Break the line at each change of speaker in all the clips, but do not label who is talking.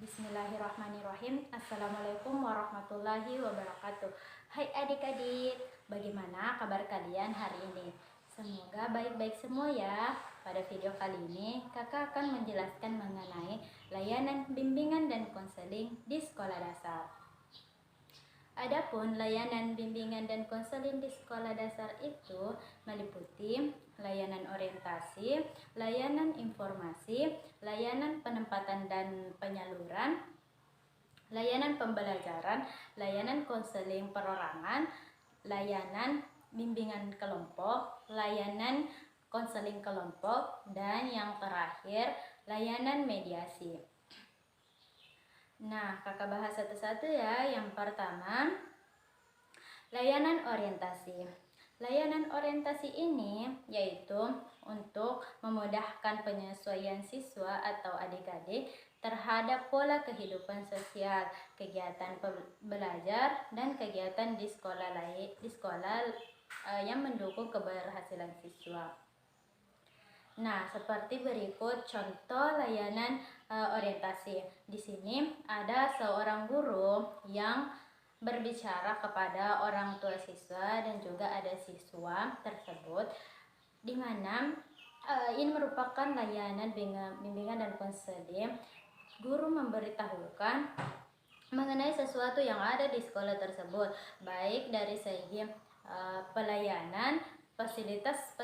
Bismillahirrahmanirrahim. Assalamualaikum warahmatullahi wabarakatuh. Hai adik-adik, bagaimana kabar kalian hari ini? Semoga baik-baik semua ya. Pada video kali ini, kakak akan menjelaskan mengenai layanan bimbingan dan konseling di sekolah dasar. Adapun layanan bimbingan dan konseling di sekolah dasar itu meliputi layanan orientasi, layanan informasi, layanan penempatan dan penyaluran, layanan pembelajaran, layanan konseling perorangan, layanan bimbingan kelompok, layanan konseling kelompok, dan yang terakhir layanan mediasi. Nah, kakak bahas satu-satu ya. Yang pertama, layanan orientasi. Layanan orientasi ini yaitu untuk memudahkan penyesuaian siswa atau adik-adik terhadap pola kehidupan sosial, kegiatan belajar dan kegiatan di sekolah yang mendukung keberhasilan siswa. Nah, seperti berikut contoh layanan orientasi. Di sini ada seorang guru yang berbicara kepada orang tua siswa dan juga ada siswa tersebut, di mana ini merupakan layanan bimbingan dan konseling. Guru memberitahukan mengenai sesuatu yang ada di sekolah tersebut, baik dari segi pelayanan, fasilitas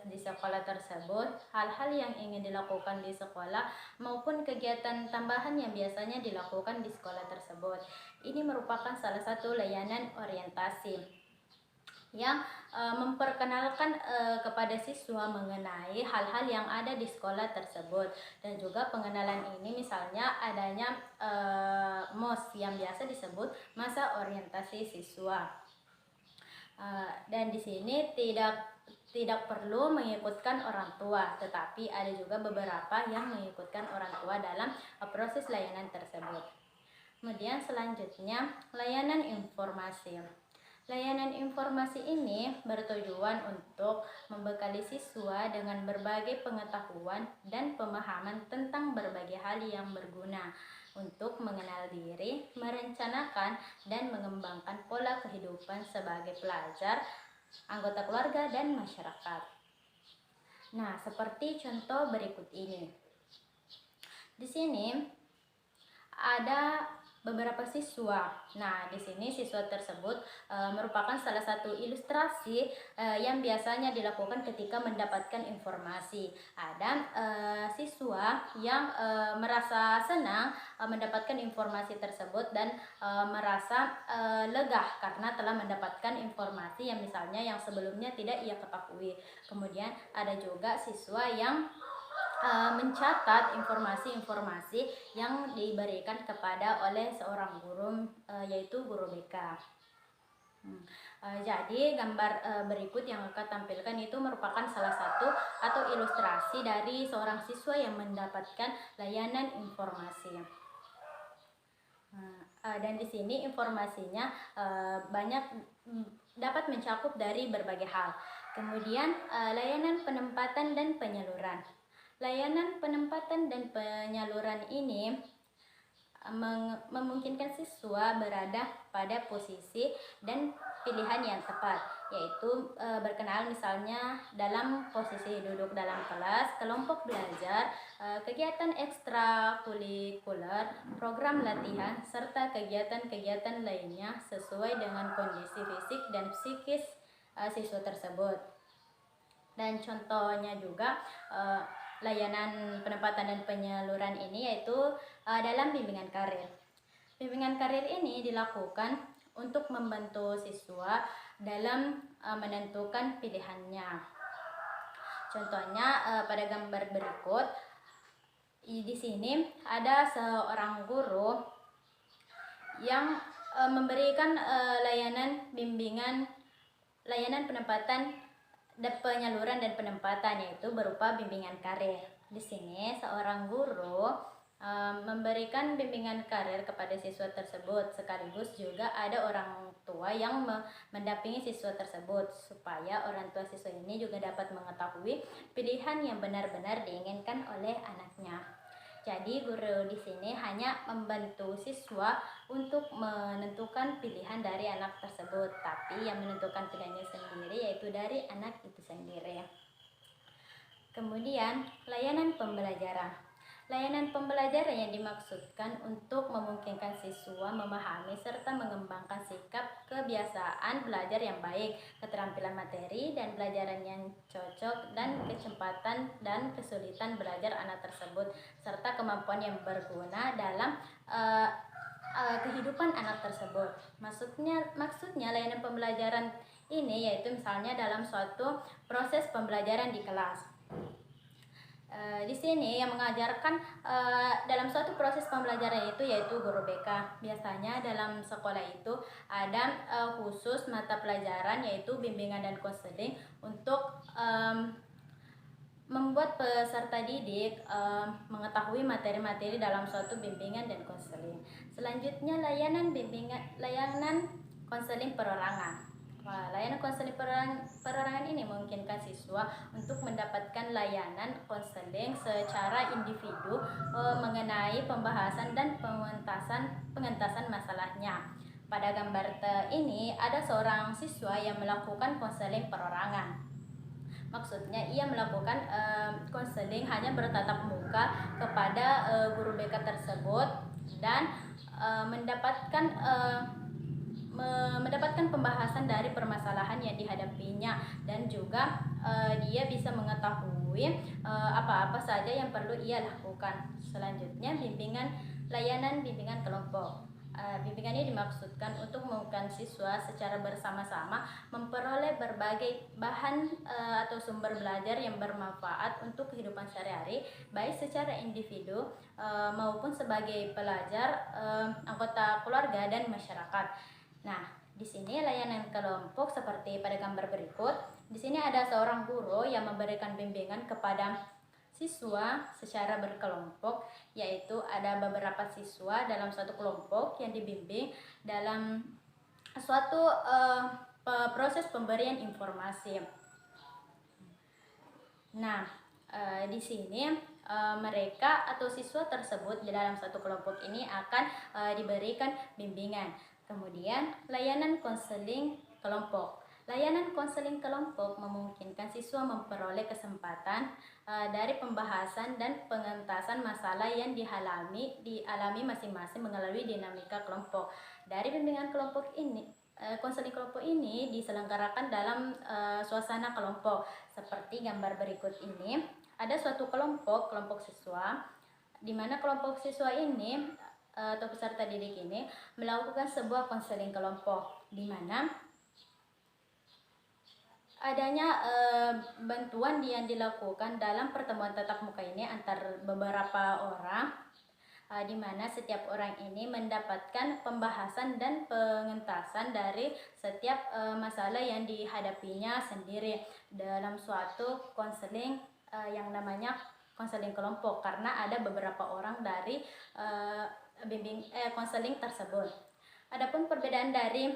di sekolah tersebut, hal-hal yang ingin dilakukan di sekolah, maupun kegiatan tambahan yang biasanya dilakukan di sekolah tersebut. Ini merupakan salah satu layanan orientasi yang memperkenalkan kepada siswa mengenai hal-hal yang ada di sekolah tersebut. Dan juga pengenalan ini misalnya adanya MOS yang biasa disebut masa orientasi siswa. Dan di sini tidak perlu mengikutkan orang tua, tetapi ada juga beberapa yang mengikutkan orang tua dalam proses layanan tersebut. Kemudian selanjutnya layanan informasi. Layanan informasi ini bertujuan untuk membekali siswa dengan berbagai pengetahuan dan pemahaman tentang berbagai hal yang berguna untuk mengenal diri, merencanakan dan mengembangkan pola kehidupan sebagai pelajar, anggota keluarga, dan masyarakat. Nah, seperti contoh berikut ini. Di sini ada beberapa siswa. Nah, di sini siswa tersebut merupakan salah satu ilustrasi yang biasanya dilakukan ketika mendapatkan informasi. Ada siswa yang merasa senang mendapatkan informasi tersebut dan merasa lega karena telah mendapatkan informasi yang misalnya yang sebelumnya tidak ia ketahui. Kemudian ada juga siswa yang mencatat informasi-informasi yang diberikan kepada oleh seorang guru, yaitu guru BK. Jadi gambar berikut yang akan tampilkan itu merupakan salah satu atau ilustrasi dari seorang siswa yang mendapatkan layanan informasi. Dan di sini informasinya banyak dapat mencakup dari berbagai hal. Kemudian layanan penempatan dan penyaluran. Layanan penempatan dan penyaluran ini memungkinkan siswa berada pada posisi dan pilihan yang tepat, yaitu berkenal misalnya dalam posisi duduk dalam kelas, kelompok belajar, kegiatan ekstrakurikuler, program latihan, serta kegiatan-kegiatan lainnya sesuai dengan kondisi fisik dan psikis siswa tersebut. Dan contohnya juga layanan penempatan dan penyaluran ini yaitu dalam bimbingan karir. Bimbingan karir ini dilakukan untuk membantu siswa dalam menentukan pilihannya. Contohnya pada gambar berikut, di sini ada seorang guru yang memberikan layanan bimbingan, layanan penempatan, penyaluran dan penempatan, yaitu berupa bimbingan karir. Di sini seorang guru memberikan bimbingan karir kepada siswa tersebut, sekaligus juga ada orang tua yang mendampingi siswa tersebut supaya orang tua siswa ini juga dapat mengetahui pilihan yang benar-benar diinginkan oleh anaknya. Jadi guru di sini hanya membantu siswa untuk menentukan pilihan dari anak tersebut, tapi yang menentukan pilihannya sendiri yaitu dari anak itu sendiri. Kemudian, layanan pembelajaran. Layanan pembelajaran yang dimaksudkan untuk memungkinkan siswa memahami serta mengembangkan sikap kebiasaan belajar yang baik, keterampilan materi dan pelajaran yang cocok, dan kecepatan dan kesulitan belajar anak tersebut, serta kemampuan yang berguna dalam kehidupan anak tersebut. Maksudnya layanan pembelajaran ini yaitu misalnya dalam suatu proses pembelajaran di kelas. Di sini yang mengajarkan dalam suatu proses pembelajaran itu yaitu guru BK. Biasanya dalam sekolah itu ada khusus mata pelajaran yaitu bimbingan dan konseling untuk membuat peserta didik mengetahui materi-materi dalam suatu bimbingan dan konseling. Selanjutnya layanan konseling perorangan. Layanan konseling perorangan ini memungkinkan siswa untuk mendapatkan layanan konseling secara individu mengenai pembahasan dan pengentasan masalahnya. Pada gambar ini ada seorang siswa yang melakukan konseling perorangan. Maksudnya ia melakukan konseling hanya bertatap muka kepada guru BK tersebut dan mendapatkan pembahasan dari permasalahan yang dihadapinya, dan juga dia bisa mengetahui apa-apa saja yang perlu ia lakukan. Selanjutnya layanan bimbingan kelompok. Bimbingan ini dimaksudkan untuk memudahkan siswa secara bersama-sama memperoleh berbagai bahan atau sumber belajar yang bermanfaat untuk kehidupan sehari-hari, baik secara individu maupun sebagai pelajar, anggota keluarga dan masyarakat. Nah, di sini layanan kelompok seperti pada gambar berikut. Di sini ada seorang guru yang memberikan bimbingan kepada siswa secara berkelompok, yaitu ada beberapa siswa dalam suatu kelompok yang dibimbing dalam suatu proses pemberian informasi. Nah, di sini mereka atau siswa tersebut di dalam satu kelompok ini akan diberikan bimbingan. Kemudian layanan konseling kelompok. Layanan konseling kelompok memungkinkan siswa memperoleh kesempatan dari pembahasan dan pengentasan masalah yang dialami masing-masing melalui dinamika kelompok. Dari bimbingan kelompok ini, konseling kelompok ini diselenggarakan dalam suasana kelompok. Seperti gambar berikut ini, ada suatu kelompok siswa, di mana kelompok siswa ini atau peserta didik ini melakukan sebuah konseling kelompok, di mana adanya bantuan yang dilakukan dalam pertemuan tatap muka ini antar beberapa orang, di mana setiap orang ini mendapatkan pembahasan dan pengentasan dari setiap masalah yang dihadapinya sendiri dalam suatu konseling yang namanya konseling kelompok, karena ada beberapa orang dari konseling tersebut. Adapun perbedaan dari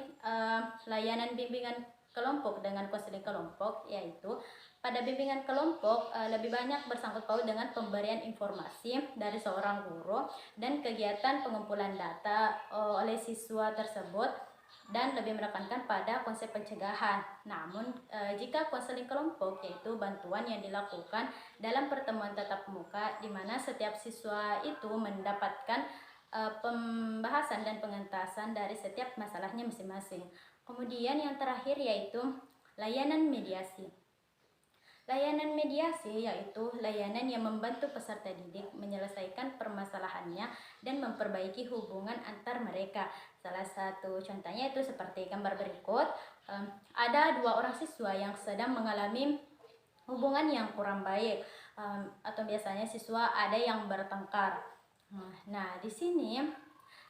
layanan bimbingan kelompok dengan konseling kelompok, yaitu pada bimbingan kelompok lebih banyak bersangkut paut dengan pemberian informasi dari seorang guru dan kegiatan pengumpulan data oleh siswa tersebut, dan lebih menekankan pada konsep pencegahan. Namun jika konseling kelompok yaitu bantuan yang dilakukan dalam pertemuan tatap muka, di mana setiap siswa itu mendapatkan pembahasan dan pengentasan dari setiap masalahnya masing-masing. Kemudian yang terakhir yaitu layanan mediasi. Layanan mediasi yaitu layanan yang membantu peserta didik menyelesaikan permasalahannya dan memperbaiki hubungan antar mereka. Salah satu contohnya itu seperti gambar berikut. Ada dua orang siswa yang sedang mengalami hubungan yang kurang baik, atau biasanya siswa ada yang bertengkar. Nah, di sini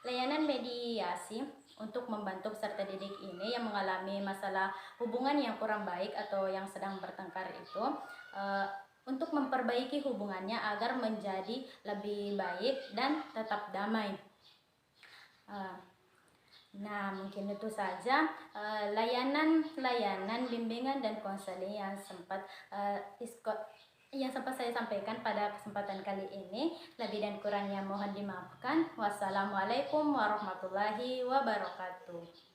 layanan mediasi untuk membantu peserta didik ini yang mengalami masalah hubungan yang kurang baik atau yang sedang bertengkar itu untuk memperbaiki hubungannya agar menjadi lebih baik dan tetap damai. Nah, mungkin itu saja layanan bimbingan dan konseling yang sempat yang sempat saya sampaikan pada kesempatan kali ini. Lebih dan kurangnya mohon dimaafkan. Wassalamualaikum warahmatullahi wabarakatuh.